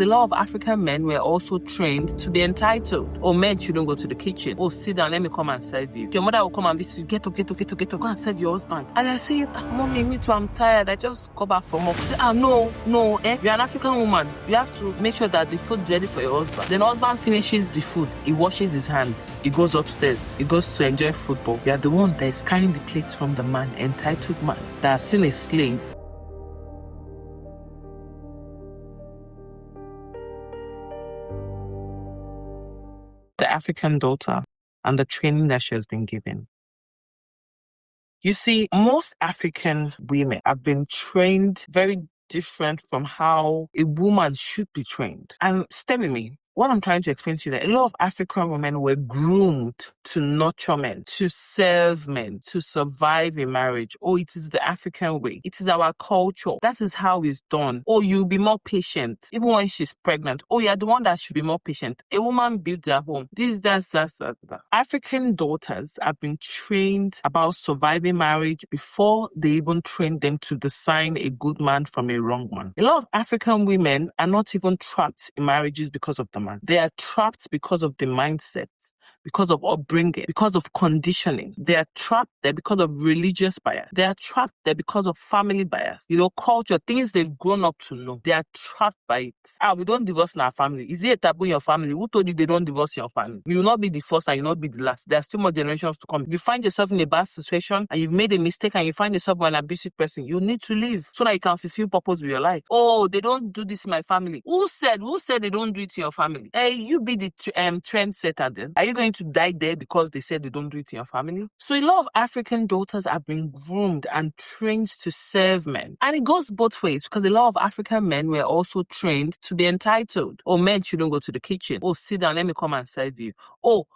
A lot of African men were also trained to be entitled. Oh, men shouldn't go to the kitchen. Oh, sit down, let me come and serve you. Your mother will come and visit you. Get up, go and serve your husband. And I say, Mommy, me too, I'm tired. I just go back from work. Say, no, you're an African woman. You have to make sure that the food is ready for your husband. Then husband finishes the food. He washes his hands. He goes upstairs. He goes to enjoy football. You are the one that is carrying the plate from the man, entitled man, that is still a slave. The African daughter and the training that she has been given. You see, most African women have been trained very different from how a woman should be trained. And stay with me. What I'm trying to explain to you that a lot of African women were groomed to nurture men, to serve men, to survive in marriage. Oh, it is the African way. It is our culture. That is how it's done. Oh, you'll be more patient. Even when she's pregnant. Oh, you're the one that should be more patient. A woman builds their home. This, that. African daughters have been trained about surviving marriage before they even train them to discern a good man from a wrong one. A lot of African women are not even trapped in marriages because of the man. They are trapped because of the mindset, because of upbringing, because of conditioning. They are trapped there because of religious bias. They are trapped there because of family bias. Culture, things they've grown up to know. They are trapped by it. We don't divorce in our family. Is it a taboo in your family? Who told you they don't divorce in your family? You will not be the first and you will not be the last. There are still more generations to come. If you find yourself in a bad situation and you've made a mistake and you find yourself with an abusive person, you need to leave so that you can fulfill purpose with your life. Oh, they don't do this in my family. Who said they don't do it in your family? Hey, you be the trendsetter then. Are you going to die there because they said they don't do it in your family? So a lot of African daughters have been groomed and trained to serve men. And it goes both ways because a lot of African men were also trained to be entitled. Oh, men shouldn't go to the kitchen. Oh, sit down, let me come and serve you. Oh,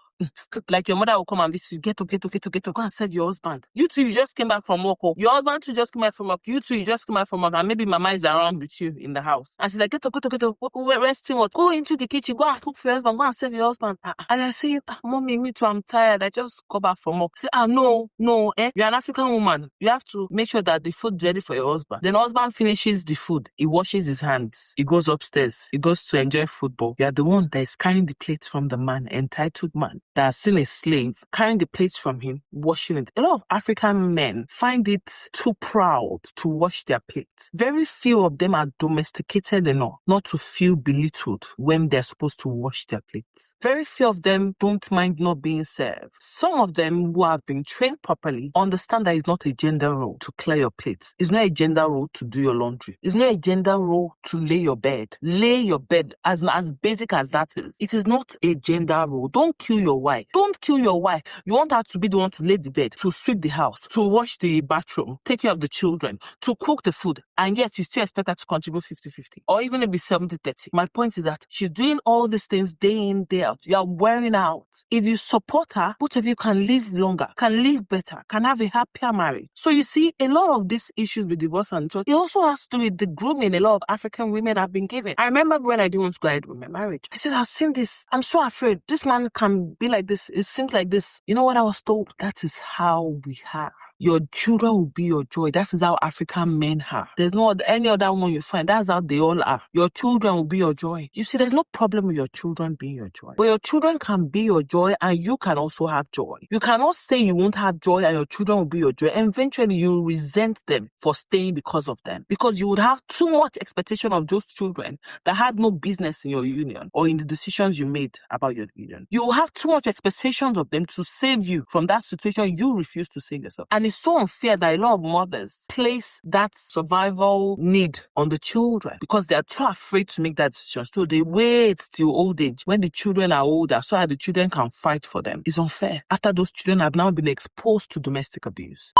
like your mother will come and visit you. Get up, go and serve your husband. You two, you just came back from work. Oh, your husband too just came back from work. You two, you just came back from work. And maybe mama is around with you in the house. And she's like, get up. Resting what? Go into the kitchen. Go and cook for your husband. Go and serve your husband. And I say, Mommy, me too, I'm tired. I just go back from work. Say, no, you're an African woman. You have to make sure that the food is ready for your husband. Then husband finishes the food. He washes his hands. He goes upstairs. He goes to enjoy football. You are the one that is carrying the plate from the man, entitled man, that is still a slave, carrying the plates from him, washing it. A lot of African men find it too proud to wash their plates. Very few of them are domesticated enough not to feel belittled when they're supposed to wash their plates. Very few of them don't mind not being served. Some of them who have been trained properly understand that it's not a gender role to clear your plates. It's not a gender role to do your laundry. It's not a gender role to lay your bed. Lay your bed, as basic as that is. It is not a gender role. Don't kill your wife. Don't kill your wife. You want her to be the one to lay the bed, to sweep the house, to wash the bathroom, take care of the children, to cook the food, and yet you still expect her to contribute 50-50, or even if it's 70-30. My point is that she's doing all these things day in, day out. You are wearing out. If you support her, both of you can live longer, can live better, can have a happier marriage. So you see, a lot of these issues with divorce and trust, it also has to do with the grooming a lot of African women have been given. I remember when I didn't want to go ahead with my marriage, I said, I've seen this. I'm so afraid. This man can be like this. It seems like this. You know what I was told? That is how we have. Your children will be your joy. That is how African men are. There's no any other one you find. That's how they all are. Your children will be your joy. You see, there's no problem with your children being your joy. But your children can be your joy and you can also have joy. You cannot say you won't have joy and your children will be your joy. And eventually you resent them for staying because of them. Because you would have too much expectation of those children that had no business in your union or in the decisions you made about your union. You will have too much expectations of them to save you from that situation you refuse to save yourself. And it's so unfair that a lot of mothers place that survival need on the children because they are too afraid to make that decision. So they wait till old age when the children are older so that the children can fight for them. It's unfair after those children have now been exposed to domestic abuse.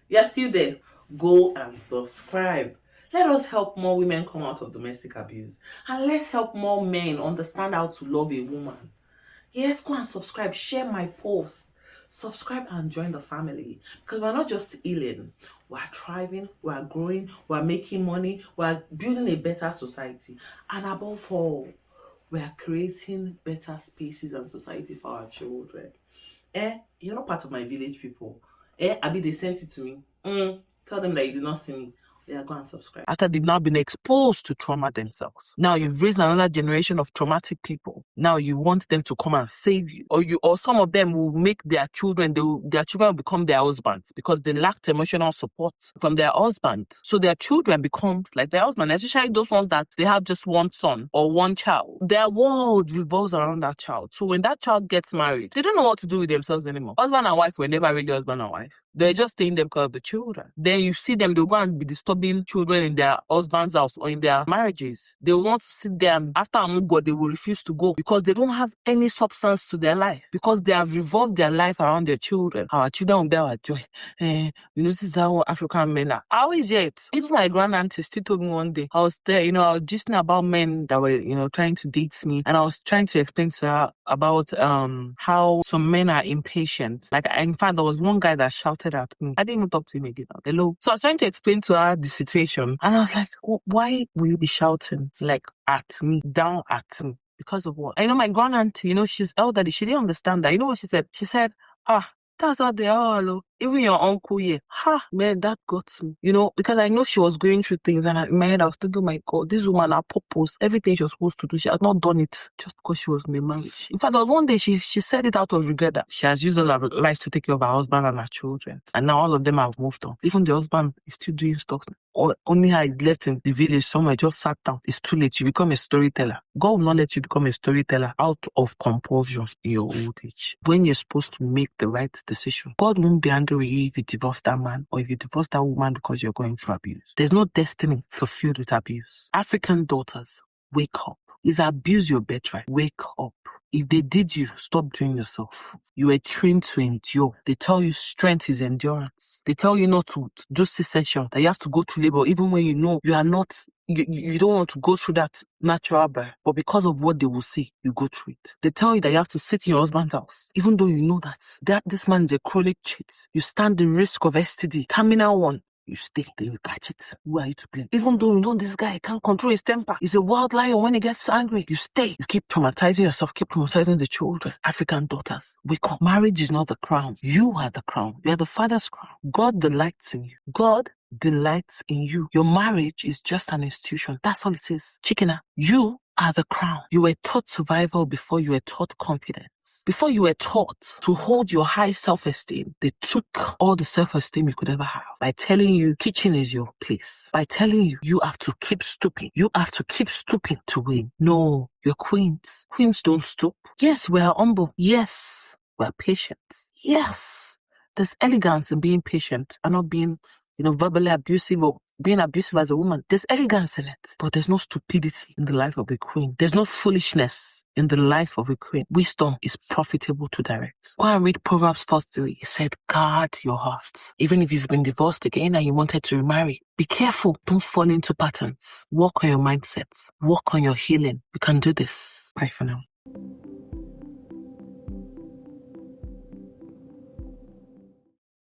You're still there. Go and subscribe. Let us help more women come out of domestic abuse. And let's help more men understand how to love a woman. Yes, go and subscribe. Share my post. Subscribe and join the family because we're not just healing, we're thriving, we're growing, we're making money, we're building a better society, and above all, we're creating better spaces and society for our children. You're not part of my village people. Abi, they sent you to me. Tell them that you did not see me. Yeah, go and subscribe. After they've now been exposed to trauma themselves. Now you've raised another generation of traumatic people. Now you want them to come and save you. Or some of them will make their children, their children will become their husbands because they lacked emotional support from their husband. So their children becomes like their husband, especially those ones that they have just one son or one child. Their world revolves around that child. So when that child gets married, they don't know what to do with themselves anymore. Husband and wife were never really husband and wife. They're just staying there because of the children. Then you see them, they'll go and be disturbing children in their husband's house or in their marriages. They want to sit there and after Amugo, they will refuse to go because they don't have any substance to their life. Because they have revolved their life around their children. Our children will be our joy. You notice how African men are. I always hear it. Even my grand auntie still told me one day, I was there, I was gisting about men that were, trying to date me. And I was trying to explain to her about how some men are impatient. Like, in fact, there was one guy that shouted at me. I didn't even talk to him again. Hello. So I was trying to explain to her the situation. And I was like, why will you be shouting like at me, down at me? Because of what? My grand auntie, she's elderly. She didn't understand that. You know what she said? She said, that's how they are, hello. Even your uncle here. Man, that got me. Because I know she was going through things and in my head I was thinking, oh my God, this woman, her purpose, everything she was supposed to do, she has not done it just because she was in a marriage. In fact, there was one day she said it out of regret that she has used all her life to take care of her husband and her children. And now all of them have moved on. Even the husband is still doing stuff. Or only her is left in the village somewhere, just sat down. It's too late. You become a storyteller. God will not let you become a storyteller out of compulsion in your old age. When you're supposed to make the right decision, God won't be angry with you if you divorce that man or if you divorce that woman because you're going through abuse. There's no destiny fulfilled with abuse. African daughters, wake up. Is abuse your birthright? Wake up. If they did you, stop doing yourself. You were trained to endure. They tell you strength is endurance. They tell you not to do C-section, that you have to go to labor even when you know you are not, you don't want to go through that natural birth. But because of what they will say, you go through it. They tell you that you have to sit in your husband's house, even though you know that this man is a chronic cheat. You stand the risk of STD, terminal one. You stay, they will catch it. Who are you to blame? Even though you know this guy can't control his temper. He's a wild lion when he gets angry. You stay. You keep traumatizing yourself, keep traumatizing the children. African daughters, wake up. Marriage is not the crown. You are the crown. You are the father's crown. God delights in you. God delights in you. Your marriage is just an institution. That's all it is. Chikena, you are the crown. You were taught survival before you were taught confidence. Before you were taught to hold your high self-esteem, they took all the self-esteem you could ever have by telling you kitchen is your place. By telling you, you have to keep stooping. You have to keep stooping to win. No, you're queens. Queens don't stoop. Yes, we're humble. Yes, we're patient. Yes, there's elegance in being patient and not being, verbally abusive or being abusive as a woman. There's elegance in it, but there's no stupidity in the life of a queen. There's no foolishness in the life of a queen. Wisdom is profitable to direct. Go and read Proverbs 4:3. It said, guard your heart. Even if you've been divorced again and you wanted to remarry, be careful. Don't fall into patterns. Work on your mindsets. Work on your healing. You can do this. Bye for now.